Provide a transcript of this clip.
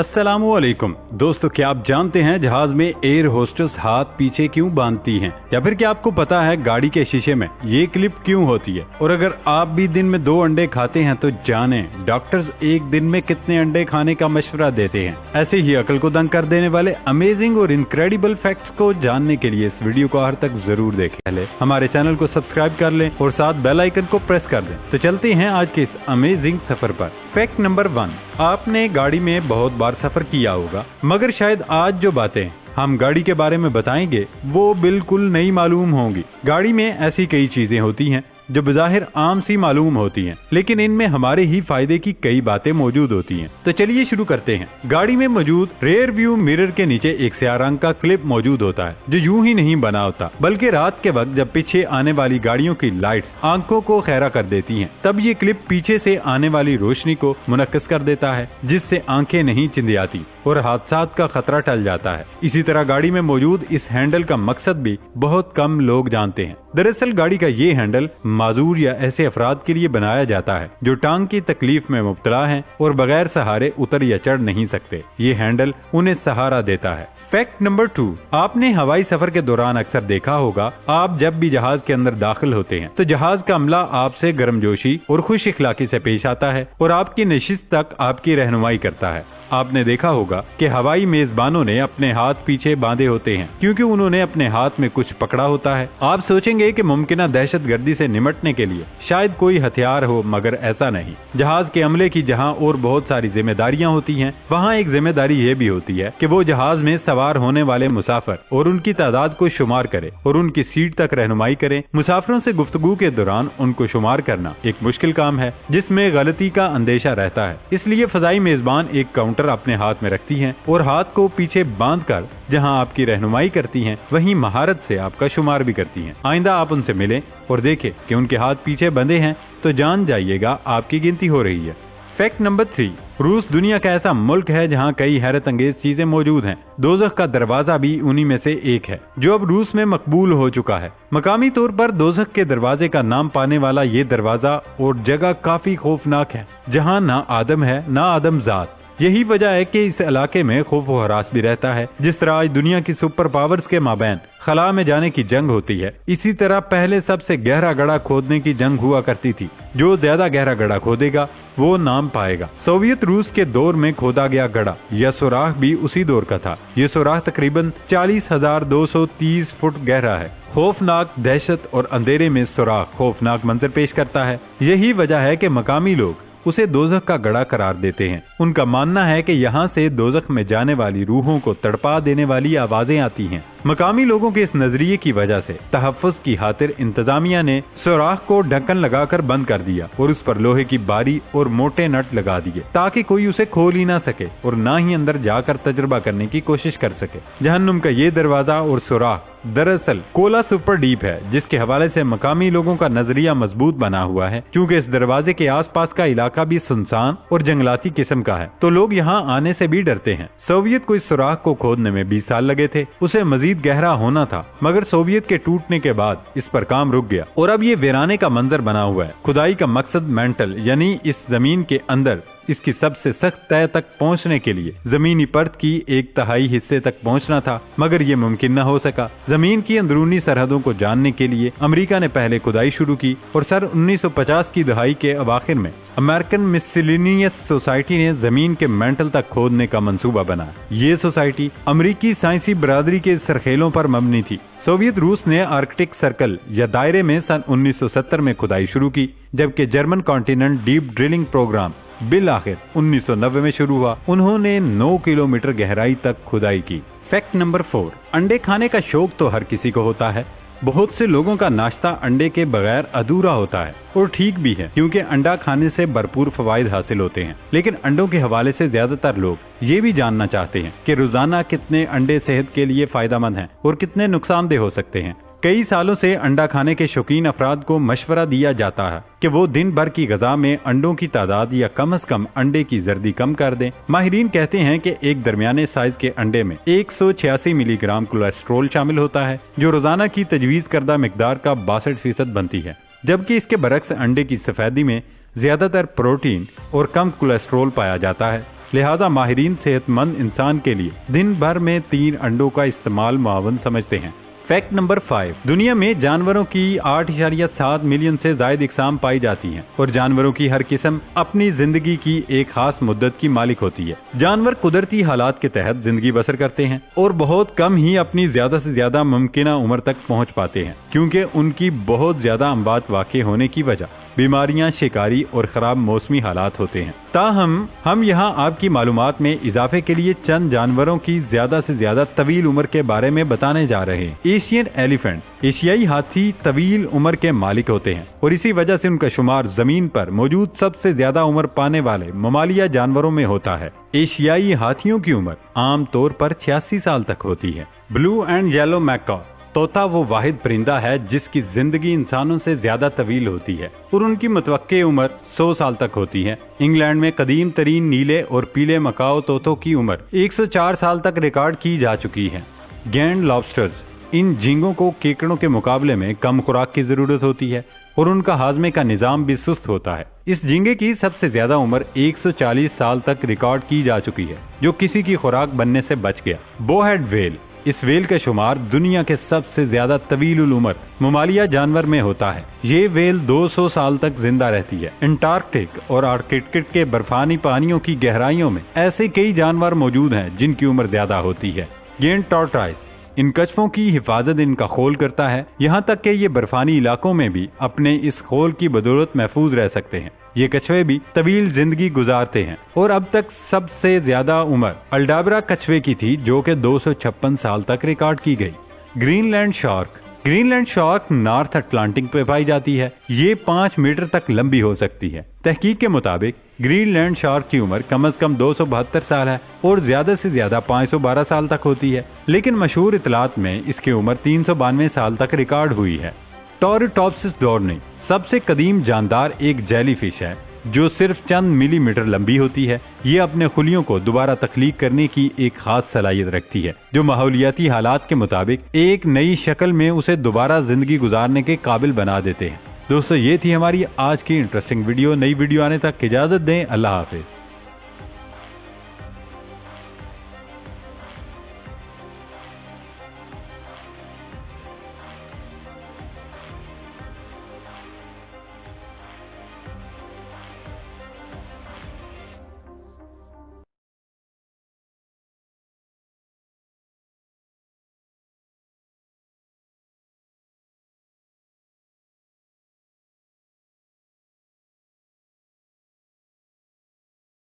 अस्सलामुअलैकुम दोस्तों, क्या आप जानते हैं जहाज में एयर होस्टेस हाथ पीछे क्यों बांधती हैं? या फिर क्या आपको पता है गाड़ी के शीशे में ये क्लिप क्यों होती है? और अगर आप भी दिन में 2 अंडे खाते हैं तो जानें डॉक्टर्स एक दिन में कितने अंडे खाने का मशवरा देते हैं। ऐसे ही अकल को दंग कर देने वाले अमेजिंग और इनक्रेडिबल फैक्ट्स को जानने के लिए इस वीडियो को आखिर तक जरूर देखें। पहले हमारे चैनल को सब्सक्राइब कर लें और साथ बेल आइकन को प्रेस कर दें। तो चलते हैं आज के इस अमेजिंग सफर पर। फैक्ट नंबर 1, आपने गाड़ी में बहुत बार सफर किया होगा, मगर शायद आज जो बातें हम गाड़ी के बारे में बताएंगे वो बिल्कुल नई मालूम होंगी। गाड़ी में ऐसी कई चीजें होती हैं जो बज़ाहिर आम सी मालूम होती हैं, लेकिन इनमें हमारे ही फायदे की कई बातें मौजूद होती हैं। तो चलिए शुरू करते हैं। गाड़ी में मौजूद रेयर व्यू मिरर के नीचे एक स्याह रंग का क्लिप मौजूद होता है जो यूं ही नहीं बना होता, बल्कि रात के वक्त जब पीछे आने वाली गाड़ियों की लाइट्स आंखों को खैरा कर देती हैं, तब ये क्लिप पीछे से आने वाली रोशनी को मुनक्किस कर देता है, जिससे आंखें नहीं चिंधियाती और हादसात का खतरा टल जाता है। इसी तरह गाड़ी में मौजूद इस हैंडल का मकसद भी बहुत कम लोग जानते हैं। दरअसल गाड़ी का ये हैंडल माजूर या ऐसे अफराद के लिए बनाया जाता है जो टांग की तकलीफ में मुब्तला हैं और बगैर सहारे उतर या चढ़ नहीं सकते। ये हैंडल उन्हें सहारा देता है। फैक्ट नंबर 2, आपने हवाई सफर के दौरान अक्सर देखा होगा, आप जब भी जहाज के अंदर दाखिल होते हैं तो जहाज का अमला आपसे गर्मजोशी और खुश इखलाकी से पेश आता है और आपकी नशिस्त तक आपकी रहनुमाई करता है। आपने देखा होगा कि हवाई मेजबानों ने अपने हाथ पीछे बांधे होते हैं क्योंकि उन्होंने अपने हाथ में कुछ पकड़ा होता है। आप सोचेंगे कि मुमकिन दहशतगर्दी से निपटने के लिए शायद कोई हथियार हो, मगर ऐसा नहीं। जहाज के अमले की जहां और बहुत सारी जिम्मेदारियां होती हैं, वहां एक जिम्मेदारी ये भी होती है कि वो जहाज में सवार होने वाले मुसाफिर और उनकी तादाद को शुमार करे और उनकी सीट तक रहनुमाई करे। मुसाफिरों से गुफ्तगू के दौरान उनको शुमार करना एक मुश्किल काम है जिसमें गलती का अंदेशा रहता है, इसलिए फजाई मेजबान एक काउंटर अपने हाथ में रखती हैं और हाथ को पीछे बांधकर जहां आपकी रहनुमाई करती हैं, वहीं महारत से आपका शुमार भी करती हैं। आइंदा आप उनसे मिलें और देखें कि उनके हाथ पीछे बंधे हैं तो जान जाइएगा आपकी गिनती हो रही है। फैक्ट नंबर 3, रूस दुनिया का ऐसा मुल्क है जहां कई हैरत अंगेज चीजें मौजूद हैं। दोज़ख का दरवाजा भी उन्हीं में से एक है जो अब रूस में मकबूल हो चुका है। मकामी तौर पर दोज़ख के दरवाजे का नाम पाने वाला ये दरवाजा और जगह काफी खौफनाक है, जहां ना आदम है ना आदम जात। यही वजह है कि इस इलाके में खौफ व हरास भी रहता है। जिस तरह आज दुनिया की सुपर पावर्स के माबैन खला में जाने की जंग होती है, इसी तरह पहले सबसे गहरा गड्ढा खोदने की जंग हुआ करती थी। जो ज्यादा गहरा गड्ढा खोदेगा वो नाम पाएगा। सोवियत रूस के दौर में खोदा गया गड्ढा या सुराख भी उसी दौर का था। ये सुराख तकरीबन 40,230 फुट गहरा है। खौफनाक, दहशत और अंधेरे में सुराख खौफनाक मंजर पेश करता है। यही वजह है कि मकामी लोग उसे दोज़ख का गड्ढा करार देते हैं। उनका मानना है कि यहाँ से दोज़ख में जाने वाली रूहों को तड़पा देने वाली आवाजें आती हैं। मकामी लोगों के इस नजरिए की वजह से तहफ़्फ़ुज़ की खातिर इंतजामिया ने सुराख को ढक्कन लगाकर बंद कर दिया और उस पर लोहे की बारी और मोटे नट लगा दिए ताकि कोई उसे खोल ही ना सके और ना ही अंदर जाकर तजुर्बा करने की कोशिश कर सके। जहन्नुम का ये दरवाजा और सुराख दरअसल कोला सुपर डीप है, जिसके हवाले से मकामी लोगों का नजरिया मजबूत बना हुआ है। क्योंकि इस दरवाजे के आसपास का इलाका भी सुनसान और जंगलाती किस्म का है, तो लोग यहाँ आने से भी डरते हैं। सोवियत को इस सुराख को खोदने में 20 साल लगे थे। उसे मजीद गहरा होना था, मगर सोवियत के टूटने के बाद इस पर काम रुक गया और अब ये वीराने का मंजर बना हुआ है। खुदाई का मकसद मेंटल यानी इस जमीन के अंदर इसकी सबसे सख्त तह तक पहुंचने के लिए जमीनी परत की 1/3 हिस्से तक पहुंचना था, मगर ये मुमकिन न हो सका। जमीन की अंदरूनी सरहदों को जानने के लिए अमेरिका ने पहले खुदाई शुरू की और सन 1950 की दहाई के अवाखिर में अमेरिकन मिसलिनियस सोसाइटी ने जमीन के मेंटल तक खोदने का मंसूबा बनाया। ये सोसाइटी अमेरिकी साइंसी बरादरी के सरखेलों पर मबनी थी। सोवियत रूस ने आर्कटिक सर्कल या दायरे में सन 1970 में खुदाई शुरू की, जबकि German continent deep drilling programme बिल आखिर 1990 में शुरू हुआ। उन्होंने 9 किलोमीटर गहराई तक खुदाई की। फैक्ट नंबर 4, अंडे खाने का शौक तो हर किसी को होता है। बहुत से लोगों का नाश्ता अंडे के बगैर अधूरा होता है और ठीक भी है, क्योंकि अंडा खाने से भरपूर फवाइद हासिल होते हैं। लेकिन अंडों के हवाले से ज्यादातर लोग ये भी जानना चाहते हैं कि रोजाना कितने अंडे सेहत के लिए फायदेमंद हैं और कितने नुकसानदेह हो सकते हैं। कई सालों से अंडा खाने के शौकीन अफराद को मशवरा दिया जाता है कि वो दिन भर की गजा में अंडों की तादाद या कम से कम अंडे की जर्दी कम कर दें। माहिरीन कहते हैं कि एक दरमियाने साइज के अंडे में 186 मिलीग्राम कोलेस्ट्रोल शामिल होता है, जो रोजाना की तजवीज करदा मिकदार का 62% बनती है, जबकि इसके बरक्स अंडे की सफेदी में ज्यादातर प्रोटीन और कम कोलेस्ट्रोल पाया जाता है। लिहाजा माहिरीन सेहतमंद इंसान के लिए दिन भर में 3 अंडों का इस्तेमाल मुआवन समझते हैं। फैक्ट नंबर 5, दुनिया में जानवरों की 8.7 मिलियन से ज्यादा इकसाम पाई जाती हैं और जानवरों की हर किस्म अपनी जिंदगी की एक खास मुद्दत की मालिक होती है। जानवर कुदरती हालात के तहत जिंदगी बसर करते हैं और बहुत कम ही अपनी ज्यादा से ज्यादा मुमकिना उम्र तक पहुंच पाते हैं, क्योंकि उनकी बहुत ज्यादा अमवात वाक़ई होने की वजह बीमारियां, शिकारी और खराब मौसमी हालात होते हैं। ताहम हम यहाँ आपकी मालूमात में इजाफे के लिए चंद जानवरों की ज्यादा से ज्यादा तवील उम्र के बारे में बताने जा रहे हैं। एशियन एलिफेंट, एशियाई हाथी तवील उम्र के मालिक होते हैं और इसी वजह से उनका शुमार जमीन पर मौजूद सबसे ज्यादा उम्र पाने वाले ममालिया जानवरों में होता है। एशियाई हाथियों की उम्र आम तौर पर 86 साल तक होती है। ब्लू एंड येलो मैकाउ, तोता वो वाहिद परिंदा है जिसकी जिंदगी इंसानों से ज्यादा तवील होती है और उनकी मुतवक्के उम्र 100 साल तक होती है। इंग्लैंड में कदीम तरीन नीले और पीले मकाओ तोतों की उम्र 104 साल तक रिकॉर्ड की जा चुकी है। गैंड लॉबस्टर्स, इन झींगों को केकड़ों के मुकाबले में कम खुराक की जरूरत होती है और उनका हाजमे का निजाम भी सुस्त होता है। इस झींगे की सबसे ज्यादा उम्र 140 साल तक रिकॉर्ड की जा चुकी है, जो किसी की खुराक बनने से बच गया। बोहेड वेल, इस वेल का शुमार दुनिया के सबसे ज्यादा तवील उम्र ममालिया जानवर में होता है। ये वेल 200 साल तक जिंदा रहती है। अंटार्कटिक और आर्कटिक के बर्फानी पानियों की गहराइयों में ऐसे कई जानवर मौजूद हैं जिनकी उम्र ज्यादा होती है। गेंड टॉर्टॉइस, इन कछुओं की हिफाजत इनका खोल करता है, यहाँ तक कि ये बर्फानी इलाकों में भी अपने इस खोल की बदौलत महफूज रह सकते हैं। ये कछुए भी तवील जिंदगी गुजारते हैं और अब तक सबसे ज्यादा उम्र अल्डाब्रा कछुए की थी, जो कि 256 साल तक रिकॉर्ड की गई। Greenland shark, Greenland shark north Atlantic पे पाई जाती है। ये 5 मीटर तक लंबी हो सकती है। तहकीक के मुताबिक ग्रीनलैंड शार्क की उम्र कम से कम 272 साल है और ज्यादा से ज्यादा 512 साल तक होती है, लेकिन मशहूर इतलात में इसकी उम्र 392 साल तक रिकॉर्ड हुई है। टोरोटॉप्सिस डोर्नी, सबसे कदीम जानदार एक जेलीफिश है जो सिर्फ चंद मिलीमीटर लंबी होती है। ये अपने खुलियों को दोबारा तख्लीक करने की एक खास सलाहियत रखती है, जो माहौलियाती हालात के मुताबिक एक नई शक्ल में उसे दोबारा जिंदगी गुजारने के काबिल बना देते हैं। दोस्तों, ये थी हमारी आज की इंटरेस्टिंग वीडियो। नई वीडियो आने तक इजाजत दें। अल्लाह हाफिज।